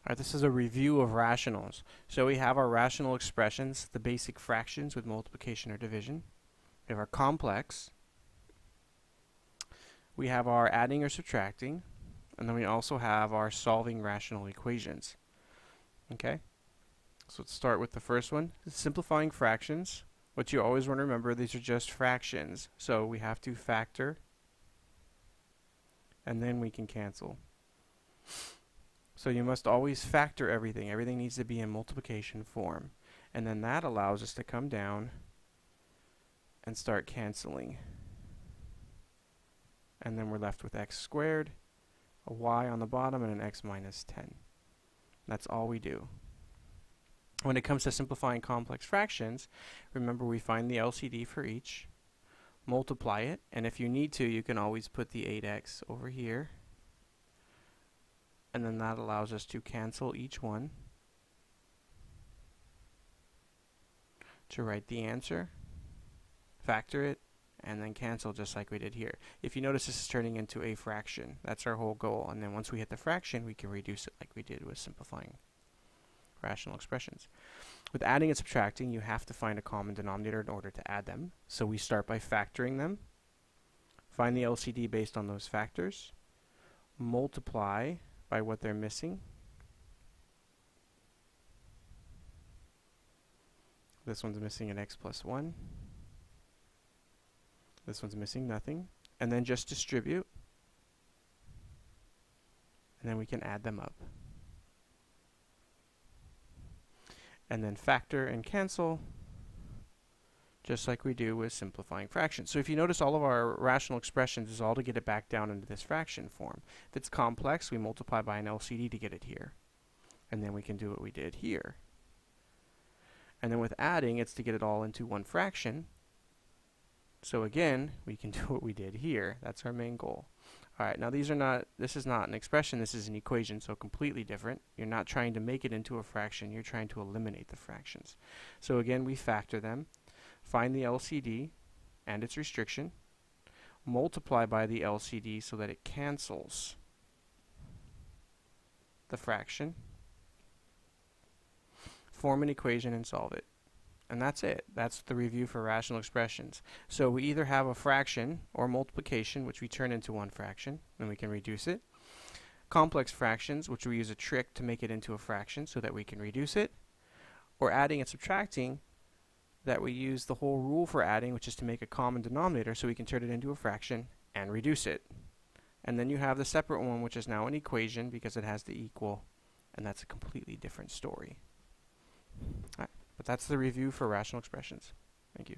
Alright, this is a review of rationals. So we have our rational expressions, the basic fractions with multiplication or division. We have our complex. We have our adding or subtracting. And then we also have our solving rational equations. Okay? So let's start with the first one, simplifying fractions. What you always want to remember, these are just fractions. So we have to factor, and then we can cancel. So you must always factor everything. Everything needs to be in multiplication form. And then that allows us to come down and start canceling. And then we're left with x squared, a y on the bottom, and an x minus 10. That's all we do. When it comes to simplifying complex fractions, remember we find the LCD for each, multiply it, and if you need to, you can always put the 8x over here. And then that allows us to cancel each one to write the answer, factor it, and then cancel just like we did here. If you notice, this is turning into a fraction. That's our whole goal. And then once we hit the fraction, we can reduce it like we did with simplifying rational expressions. With adding and subtracting, you have to find a common denominator in order to add them. So we start by factoring them, find the LCD based on those factors, multiply by what they're missing. This one's missing an x plus 1. This one's missing nothing. And then just distribute. And then we can add them up. And then factor and cancel, just like we do with simplifying fractions. So if you notice, all of our rational expressions is all to get it back down into this fraction form. If it's complex, we multiply by an LCD to get it here. And then we can do what we did here. And then with adding, it's to get it all into one fraction. So again, we can do what we did here. That's our main goal. Alright, now this is not an expression, this is an equation, so completely different. You're not trying to make it into a fraction, you're trying to eliminate the fractions. So again, we factor them, find the LCD and its restriction, multiply by the LCD so that it cancels the fraction, form an equation and solve it. And that's it. That's the review for rational expressions. So we either have a fraction or multiplication, which we turn into one fraction, and we can reduce it. Complex fractions, which we use a trick to make it into a fraction so that we can reduce it. Or adding and subtracting, that we use the whole rule for adding, which is to make a common denominator so we can turn it into a fraction and reduce it. And then you have the separate one, which is now an equation because it has the equal, and that's a completely different story. All right. But that's the review for rational expressions. Thank you.